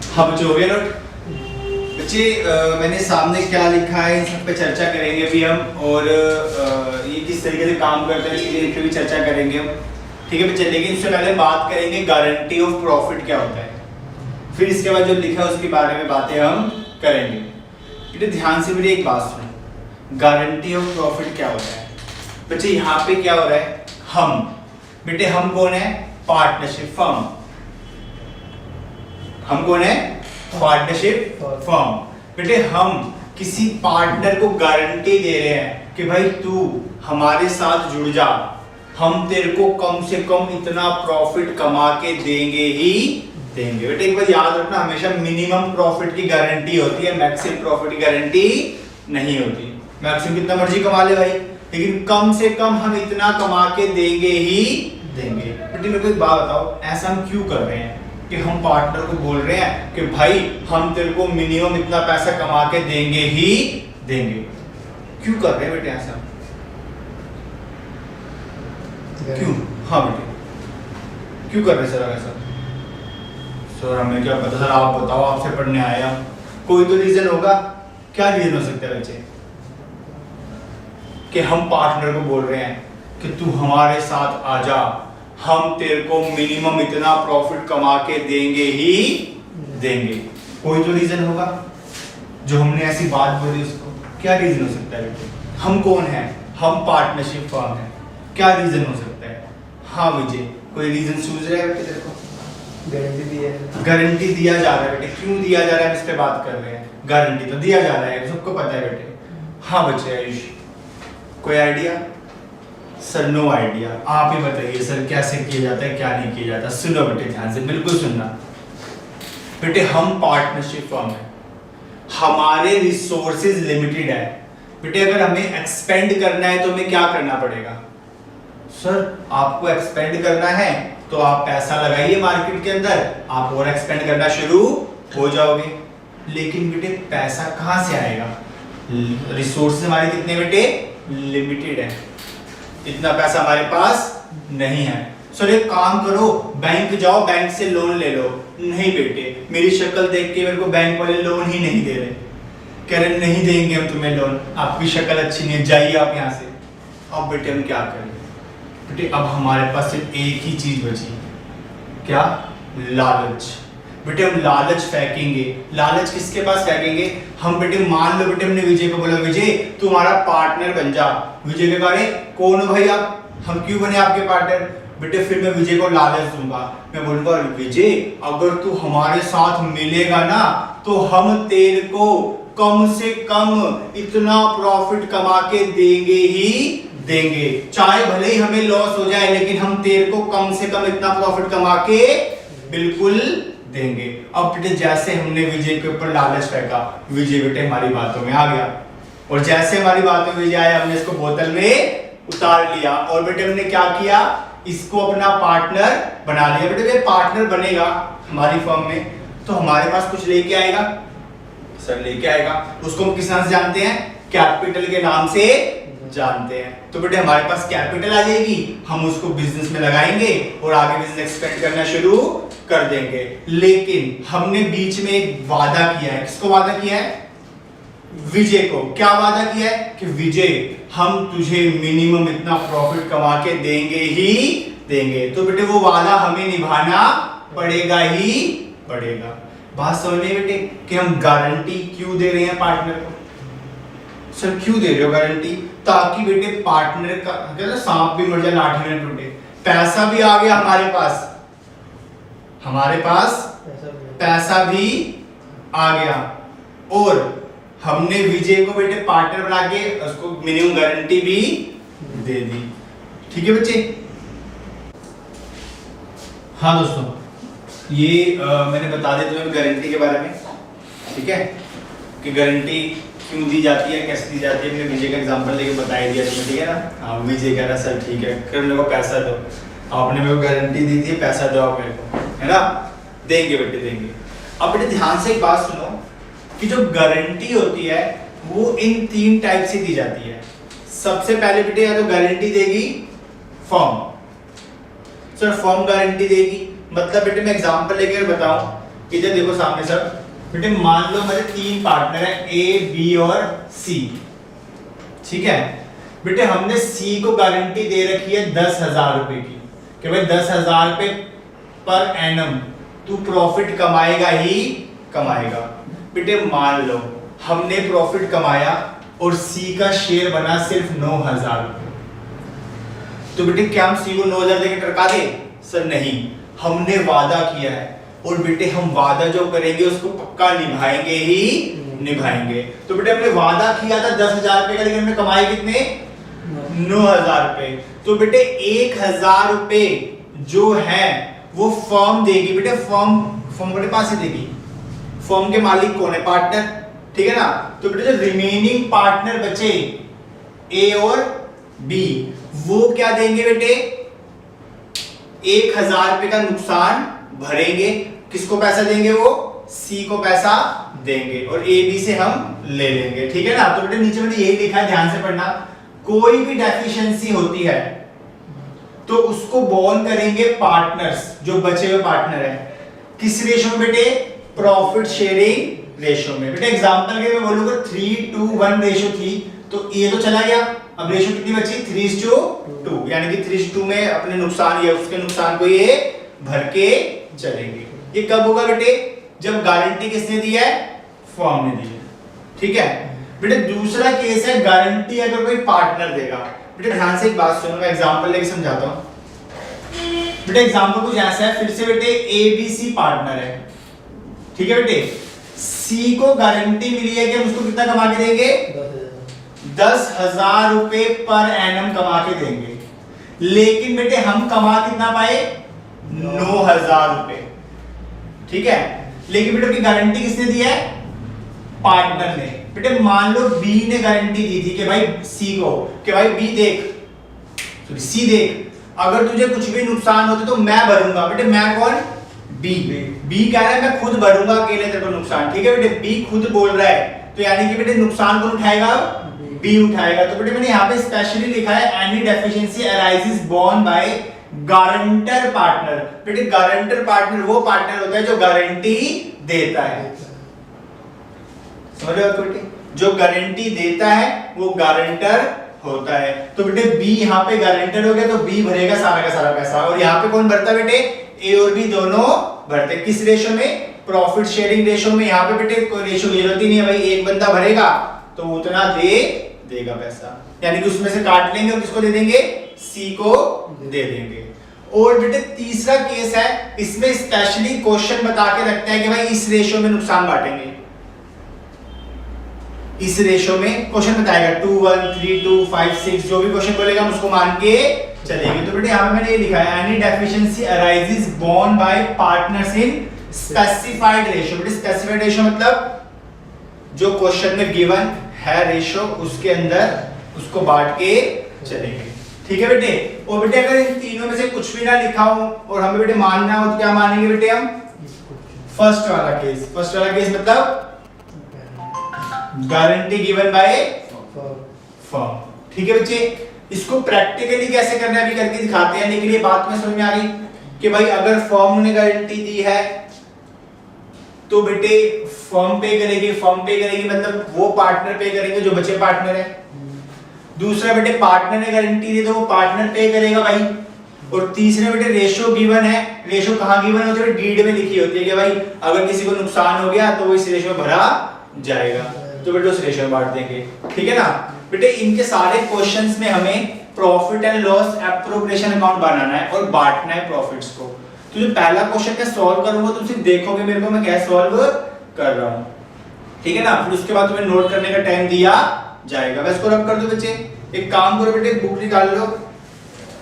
हाँ बच्चे, हो गया नोट? बच्चे मैंने सामने क्या लिखा है इन सब पे चर्चा करेंगे अभी हम, और ये किस तरीके से काम करते हैं इसकी पे भी चर्चा करेंगे हम, ठीक है बच्चे। लेकिन इससे पहले बात करेंगे गारंटी ऑफ प्रॉफिट क्या होता है, फिर इसके बाद जो लिखा है उसके बारे में बातें हम करेंगे। बेटे ध्यान से मेरी एक बात सुनो, गारंटी ऑफ प्रॉफिट क्या होता है बच्चे। यहाँ पे क्या हो रहा है, हम, बेटे हम कौन है, पार्टनरशिप फर्म। हम कौन है, पार्टनरशिप फर्म। बेटे हम किसी पार्टनर को गारंटी दे रहे हैं कि भाई तू हमारे साथ जुड़ जा, हम तेरे को कम से कम इतना प्रॉफिट कमा के देंगे ही देंगे। बेटे एक बात याद रखना, हमेशा मिनिमम प्रॉफिट की गारंटी होती है, मैक्सिमम प्रॉफिट की गारंटी नहीं होती। मैक्सिमम कितना मर्जी कमा ले भाई, लेकिन कम से कम हम इतना कमा के देंगे ही देंगे। बेटे मेरे को एक बात बताओ, ऐसा हम क्यों कर रहे हैं कि हम पार्टनर को बोल रहे हैं कि भाई हम तेरे को मिनिमम इतना पैसा कमा के देंगे ही देंगे, क्यों कर रहे हैं बेटे ऐसा, क्यों? हाँ बेटे क्यों कर रहे हैं सर ऐसा? सर हमें क्या पता सर, आप बताओ, आपसे पढ़ने आए हम, कोई तो रीजन होगा। क्या रीजन हो सकता है बच्चे कि हम पार्टनर को बोल रहे हैं कि तू हमारे साथ आ जा, हम तेरे को मिनिमम इतना प्रॉफिट कमा के देंगे ही देंगे। कोई तो रीजन होगा जो हमने ऐसी बात बोली उसको। क्या रीजन हो सकता है बेटे? हम कौन है, हम पार्टनरशिप फर्म है, क्या रीजन हो सकता है? हाँ विजय, कोई रीजन सूझ रहा है बेटे तेरे को? गारंटी दिया जा रहा है बेटे। क्यों दिया जा रहा है, इस पे बात कर रहे हैं। गारंटी तो दिया जा रहा है, सबको पता है बेटे। हाँ बच्चे आयुष, कोई आइडिया? सर नो आइडिया, आप ही बताइए सर कैसे किया जाता है, क्या नहीं किया जाता। सुनो बेटे ध्यान से, बिल्कुल सुनना बेटे। हम पार्टनरशिप फर्म है, हमारे रिसोर्सेज लिमिटेड है बेटे। अगर हमें एक्सपेंड करना है तो हमें क्या करना पड़ेगा? सर आपको एक्सपेंड करना है तो आप पैसा लगाइए मार्केट के अंदर, आप और एक्सपेंड करना शुरू हो जाओगे। लेकिन बेटे पैसा कहां से आएगा? रिसोर्सेज हमारे कितने बेटे? लिमिटेड है, इतना पैसा हमारे पास नहीं है। सर एक काम करो, बैंक जाओ, बैंक से लोन ले लो। नहीं बेटे, मेरी शक्ल देख के मेरे को बैंक वाले लोन ही नहीं दे रहे, कह रहे नहीं देंगे हम तुम्हें लोन, आपकी शक्ल अच्छी नहीं है, जाइए आप यहाँ से। अब बेटे हम क्या करें बेटे? अब हमारे पास सिर्फ एक ही चीज बची, क्या? लालच। बेटे हम लालच फेंकेंगे। लालच किसके पास फेंकेंगे? हम बेटे मान लो बेटे हमने विजय को बोला, विजय तू हमारा पार्टनर बन जा। विजय के बारे कौन हो भाई आप, हम क्यों बने आपके पार्टनर? बेटे फिर मैं विजय को लालच दूंगा, मैं बोलूंगा विजय अगर तू हमारे साथ मिलेगा ना तो हम तेरे को कम से कम इतना प्रॉफिट कमा के देंगे ही देंगे, चाहे भले ही हमें लॉस हो जाए, लेकिन हम तेरे को कम से कम इतना प्रॉफिट कमा के बिल्कुल देंगे। अब बेटे जैसे हमने विजय के ऊपर लालच फेंका, विजय बेटे हमारी बातों में आ गया, और जैसे हमारी बातों में विजय आया, हमने इसको बोतल में उतार लिया, और बेटे हमने क्या किया, इसको अपना पार्टनर बना लिया। बेटे ये पार्टनर बनेगा हमारी फर्म में तो हमारे पास कुछ लेके आएगा। सर लेके आएगा, उसको हम किस नाम से जानते हैं? कैपिटल के नाम से जानते हैं। तो बेटे हमारे पास कैपिटल आ जाएगी, हम उसको बिजनेस में लगाएंगे और आगे बिजनेस एक्सपेंड करना शुरू कर देंगे। लेकिन हमने बीच में एक वादा किया है। किसको वादा किया है? विजय को। क्या वादा किया है कि विजय हम तुझे मिनिमम इतना प्रॉफिट कमा के देंगे ही देंगे। तो बेटे वो वादा हमें निभाना पड़ेगा ही पड़ेगा। बात समझ में बेटे कि हम गारंटी क्यों दे रहे हैं पार्टनर को? सर क्यों दे रहे हो गारंटी? ताकि बेटे पार्टनर का कहते सांप भी मर जाए लाठी में टूटे, पैसा भी आ गया हमारे पास, हमारे पास पैसा भी आ गया, और हमने विजय को बेटे पार्टनर बना के उसको मिनिमम गारंटी भी दे दी। ठीक है बच्चे? हाँ दोस्तों, ये मैंने बता दिया तुम्हें गारंटी के बारे में, ठीक है, कि गारंटी क्यों दी जाती है, कैसे दी जाती है। मैंने विजय का एग्जांपल लेके बता ही दिया तुम्हें, ठीक है ना। हाँ विजय कह रहा सर ठीक है, कर मेरे को पैसा दो, आपने मेरे को गारंटी दी थी, पैसा दो आप मेरे को, है ना। देंगे बेटे देंगे। अब बेटे ध्यान से एक बात सुनो कि जो गारंटी होती है वो इन 3 टाइप से दी जाती है। सबसे पहले बेटे या तो गारंटी देगी फर्म। सर फर्म गारंटी देगी, मतलब बेटे मैं एग्जांपल लेकर बताऊं इधर देखो सामने सब बेटे, मान लो मेरे 3 पार्टनर है ए, बी और सी, ठीक है बेटे। हमने सी को गारंटी दे रखी है 10,000 रुपए की कि भाई 10,000 रुपए पर एनम तू प्रॉफिट कमाएगा ही कमाएगा। बेटे मान लो हमने प्रॉफिट कमाया और सी का शेयर बना सिर्फ 9,000 रुपए, तो बेटे क्या हम सी को 9,000 देके टरका दे? सर नहीं, हमने वादा किया है और बेटे हम वादा जो करेंगे उसको पक्का निभाएंगे ही निभाएंगे। तो बेटे हमने वादा किया था 10,000 रुपए का, लेकिन हमने कमाए कितने? 9,000 रुपए। तो बेटे 1,000 रुपए जो है वो फर्म देगी बेटे, फर्म अपने पास ही देगी। फर्म के मालिक कौन है? पार्टनर, ठीक है ना। तो बेटे जो रिमेनिंग पार्टनर बचे ए और बी, वो क्या देंगे बेटे? 1,000 रुपए का नुकसान भरेंगे। किसको पैसा देंगे? वो सी को पैसा देंगे और ए बी से हम ले लेंगे, ठीक है ना। तो बेटे नीचे मैंने यही लिखा है, ध्यान से पढ़ना। कोई भी डेफिशिएंसी होती है तो उसको बॉर्न करेंगे पार्टनर्स, जो बचे हुए पार्टनर है। किस रेशो में बेटे? प्रॉफिट शेयरिंग रेशो में। बेटे एग्जांपल के मैं बोलूंगा 3:1 रेशो थी, तो ये तो चला गया। अब रेशो कितनी बची? 3:2, यानी कि 3:2 में अपने नुकसान या उसके नुकसान को ये भर के चलेंगे। ये कब होगा बेटे? जब गारंटी किसने दी है? फर्म ने दी है, ठीक है बेटे। दूसरा केस है गारंटी अगर कोई पार्टनर देगा। बेटे ध्यान से एक बात सुनो, मैं एग्जांपल लेके समझाता हूं। बेटे एग्जांपल कुछ ऐसा है, फिर से बेटे ए बी सी पार्टनर है, ठीक है बेटे। सी को गारंटी मिली है कि हम उसको कितना कमा के देंगे? 10,000 रुपए पर एनम कमा के देंगे। लेकिन बेटे हम कमा कितना पाए? 9,000 रुपए, ठीक है। लेकिन बेटे की गारंटी किसने दी है? पार्टनर ने। बेटे मान लो बी ने गारंटी दी थी कि भाई सी को, कि भाई बी देख, सी देख, अगर तुझे कुछ भी नुकसान होता तो मैं भरूंगा। बेटे मैं कौन? बी। बी कह रहा है मैं खुद भरूंगा अकेले तेरे को नुकसान, ठीक है बेटे। बी खुद बोल रहा है, तो यानी कि बेटे नुकसान कौन उठाएगा? बी उठाएगा। तो बेटे मैंने यहाँ पे स्पेशली लिखा है any deficiency arises borne by guarantor partner. बेटे गारंटर पार्टनर वो पार्टनर होता है जो गारंटी देता है, समझ रहे हो बेटे? जो गारंटी देता है वो गारंटर होता है। तो बेटे बी यहाँ पे गारंटर हो गया, तो बी भरेगा सारा का सारा पैसा। और यहाँ पे कौन भरता है बेटे? ए और बी दोनों भरते। किस रेशो में? प्रॉफिट शेयरिंग रेशो में। यहाँ पे बेटे कोई रेशो की जरूरत ही नहीं है, भाई एक बंदा भरेगा तो उतना देगा पैसा, यानी कि उसमें से काट लेंगे और किसको दे देंगे? सी को दे देंगे। और बेटे तीसरा केस है, इसमें स्पेशली क्वेश्चन बता के रखते हैं कि भाई इस रेशो में नुकसान बांटेंगे। इस रेशो में क्वेश्चन बताएगा 2:1, 3:2, 5:6, जो भी क्वेश्चन बोलेगा हम उसको मान के चलेंगे। तो बेटे यहाँ पे मैंने ये लिखा है any deficiency arises borne by partners in specified ratio. बेटे स्पेसिफाइड रेशो मतलब जो क्वेश्चन में गिवन है रेशो, उसके अंदर उसको बांट के चलेंगे, ठीक है बेटे। और बेटे अगर इन तीनों में से कुछ भी ना लिखा हो और हमें बेटे मानना हो तो क्या मानेंगे बेटे हम? फर्स्ट वाला केस। फर्स्ट वाला केस मतलब गारंटी गिवन बाय फर्म, ठीक है बच्चे। इसको प्रैक्टिकली कैसे करना है अभी करके दिखाते हैं, लेकिन ये बात में समझ में आ गई कि भाई अगर फर्म ने गारंटी दी है तो बेटे फर्म पे करेगी। फर्म पे करेगी मतलब वो पार्टनर पे करेंगे जो बचे पार्टनर है। दूसरा बेटे पार्टनर ने गारंटी दी तो वो पार्टनर पे करेगा भाई। और तीसरे बेटे रेशो गिवन है। रेशो कहाँ गिवन होती है? डीड में लिखी होती है कि भाई अगर किसी को नुकसान हो गया तो वो इस रेशो में भरा जाएगा, तो बेटे उस रेशो में बांट देंगे, ठीक है ना। बेटे इनके सारे क्वेश्चंस में हमें profit and loss appropriation account बनाना है और बांटना है प्रॉफिट्स को। तो जो पहला क्वेश्चन मैं सॉल्व करूंगा तुम सिर्फ देखोगे मेरे को मैं क्या सॉल्व कर रहा हूं, ठीक है ना। फिर उसके बाद तुम्हें नोट करने का टाइम दिया जाएगा। मैं इसको रब कर दूं बच्चे। एक काम करो बेटे, बुक निकाल लो